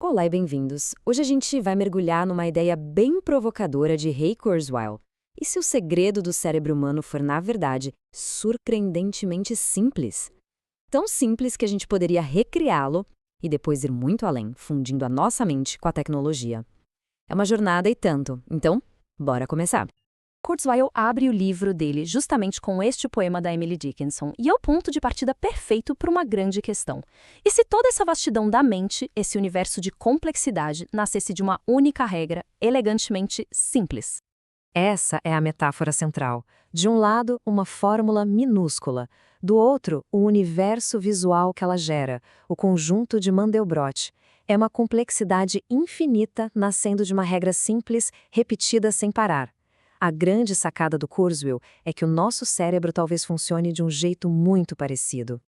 Olá e bem-vindos! Hoje a gente vai mergulhar numa ideia bem provocadora de Ray Kurzweil. E se o segredo do cérebro humano for, na verdade, surpreendentemente simples? Tão simples que a gente poderia recriá-lo e depois ir muito além, fundindo a nossa mente com a tecnologia. É uma jornada e tanto, então, bora começar! Kurzweil abre o livro dele justamente com este poema da Emily Dickinson, e é o ponto de partida perfeito para uma grande questão. E se toda essa vastidão da mente, esse universo de complexidade, nascesse de uma única regra, elegantemente simples? Essa é a metáfora central. De um lado, uma fórmula minúscula. Do outro, o universo visual que ela gera, o conjunto de Mandelbrot. É uma complexidade infinita nascendo de uma regra simples, repetida sem parar. A grande sacada do Kurzweil é que o nosso cérebro talvez funcione de um jeito muito parecido.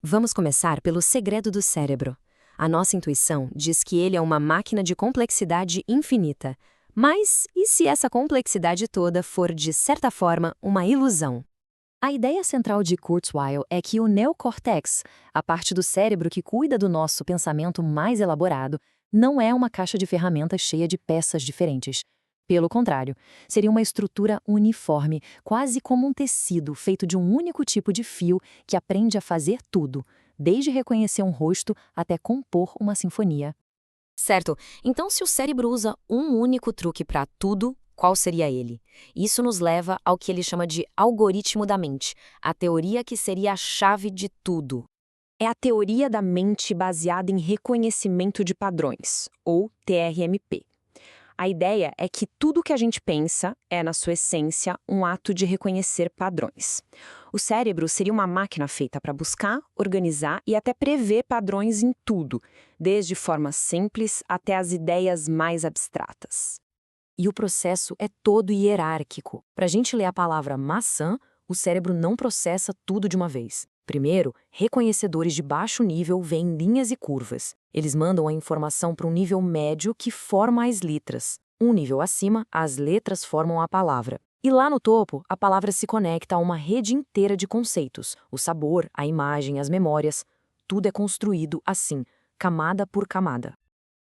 Vamos começar pelo segredo do cérebro. A nossa intuição diz que ele é uma máquina de complexidade infinita. Mas e se essa complexidade toda for, de certa forma, uma ilusão? A ideia central de Kurzweil é que o neocórtex, a parte do cérebro que cuida do nosso pensamento mais elaborado, não é uma caixa de ferramentas cheia de peças diferentes. Pelo contrário, seria uma estrutura uniforme, quase como um tecido feito de um único tipo de fio que aprende a fazer tudo, desde reconhecer um rosto até compor uma sinfonia. Certo, então se o cérebro usa um único truque para tudo, qual seria ele? Isso nos leva ao que ele chama de algoritmo da mente, a teoria que seria a chave de tudo. É a teoria da mente baseada em reconhecimento de padrões, ou TRMP. A ideia é que tudo que a gente pensa é, na sua essência, um ato de reconhecer padrões. O cérebro seria uma máquina feita para buscar, organizar e até prever padrões em tudo, desde formas simples até as ideias mais abstratas. E o processo é todo hierárquico. Para a gente ler a palavra maçã, o cérebro não processa tudo de uma vez. Primeiro, reconhecedores de baixo nível veem linhas e curvas. Eles mandam a informação para um nível médio que forma as letras. Um nível acima, as letras formam a palavra. E lá no topo, a palavra se conecta a uma rede inteira de conceitos. O sabor, a imagem, as memórias. Tudo é construído assim, camada por camada.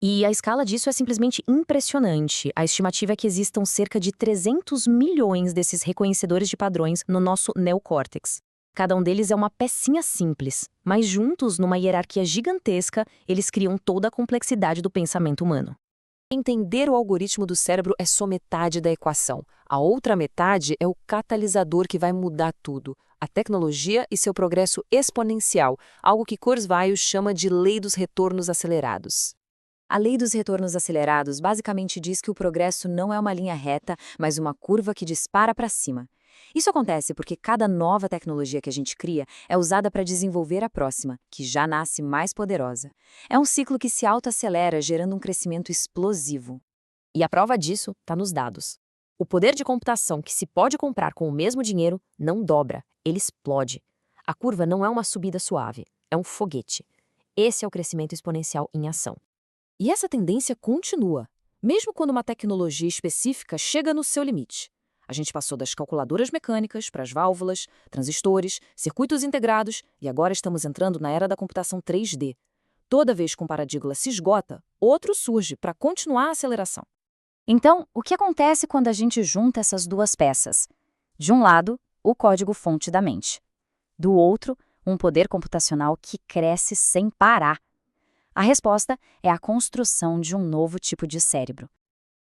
E a escala disso é simplesmente impressionante. A estimativa é que existam cerca de 300 milhões desses reconhecedores de padrões no nosso neocórtex. Cada um deles é uma pecinha simples, mas juntos, numa hierarquia gigantesca, eles criam toda a complexidade do pensamento humano. Entender o algoritmo do cérebro é só metade da equação. A outra metade é o catalisador que vai mudar tudo. A tecnologia e seu progresso exponencial, algo que Kurzweil chama de lei dos retornos acelerados. A lei dos retornos acelerados basicamente diz que o progresso não é uma linha reta, mas uma curva que dispara para cima. Isso acontece porque cada nova tecnologia que a gente cria é usada para desenvolver a próxima, que já nasce mais poderosa. É um ciclo que se autoacelera, gerando um crescimento explosivo. E a prova disso está nos dados. O poder de computação que se pode comprar com o mesmo dinheiro não dobra, ele explode. A curva não é uma subida suave, é um foguete. Esse é o crescimento exponencial em ação. E essa tendência continua, mesmo quando uma tecnologia específica chega no seu limite. A gente passou das calculadoras mecânicas para as válvulas, transistores, circuitos integrados e agora estamos entrando na era da computação 3D. Toda vez que um paradigma se esgota, outro surge para continuar a aceleração. Então, o que acontece quando a gente junta essas duas peças? De um lado, o código-fonte da mente. Do outro, um poder computacional que cresce sem parar. A resposta é a construção de um novo tipo de cérebro.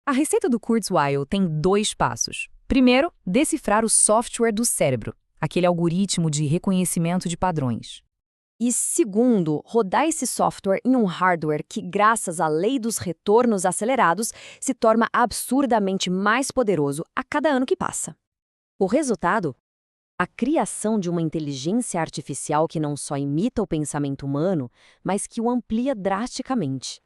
A receita do Kurzweil tem 2 passos. Primeiro, decifrar o software do cérebro, aquele algoritmo de reconhecimento de padrões. E segundo, rodar esse software em um hardware que, graças à lei dos retornos acelerados, se torna absurdamente mais poderoso a cada ano que passa. O resultado? A criação de uma inteligência artificial que não só imita o pensamento humano, mas que o amplia drasticamente.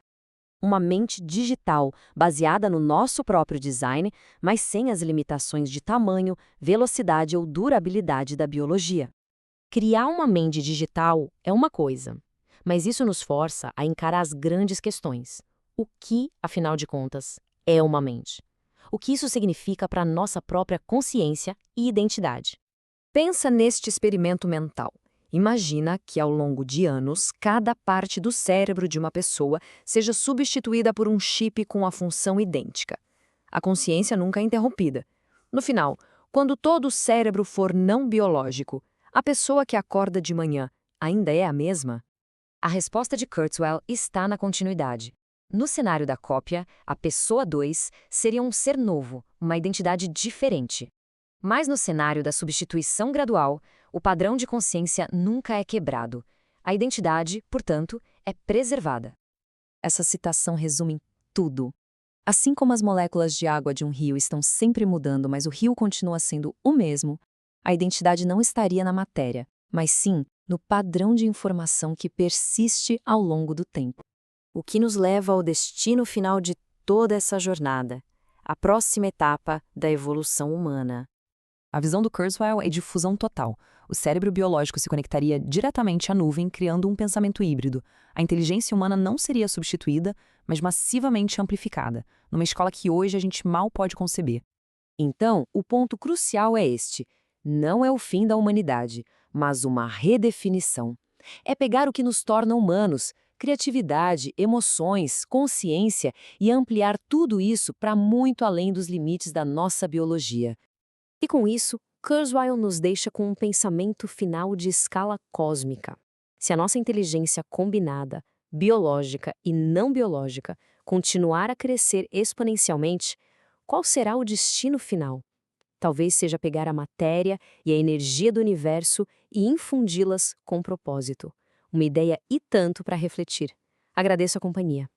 Uma mente digital, baseada no nosso próprio design, mas sem as limitações de tamanho, velocidade ou durabilidade da biologia. Criar uma mente digital é uma coisa, mas isso nos força a encarar as grandes questões. O que, afinal de contas, é uma mente? O que isso significa para a nossa própria consciência e identidade? Pensa neste experimento mental. Imagina que ao longo de anos, cada parte do cérebro de uma pessoa seja substituída por um chip com a função idêntica. A consciência nunca é interrompida. No final, quando todo o cérebro for não biológico, a pessoa que acorda de manhã ainda é a mesma? A resposta de Kurzweil está na continuidade. No cenário da cópia, a pessoa 2 seria um ser novo, uma identidade diferente. Mas no cenário da substituição gradual, o padrão de consciência nunca é quebrado. A identidade, portanto, é preservada. Essa citação resume tudo. Assim como as moléculas de água de um rio estão sempre mudando, mas o rio continua sendo o mesmo, a identidade não estaria na matéria, mas sim no padrão de informação que persiste ao longo do tempo. O que nos leva ao destino final de toda essa jornada, a próxima etapa da evolução humana. A visão do Kurzweil é de fusão total. O cérebro biológico se conectaria diretamente à nuvem, criando um pensamento híbrido. A inteligência humana não seria substituída, mas massivamente amplificada, numa escala que hoje a gente mal pode conceber. Então, o ponto crucial é este: não é o fim da humanidade, mas uma redefinição. É pegar o que nos torna humanos, criatividade, emoções, consciência, e ampliar tudo isso para muito além dos limites da nossa biologia. E com isso, Kurzweil nos deixa com um pensamento final de escala cósmica. Se a nossa inteligência combinada, biológica e não biológica, continuar a crescer exponencialmente, qual será o destino final? Talvez seja pegar a matéria e a energia do universo e infundi-las com propósito. Uma ideia e tanto para refletir. Agradeço a companhia.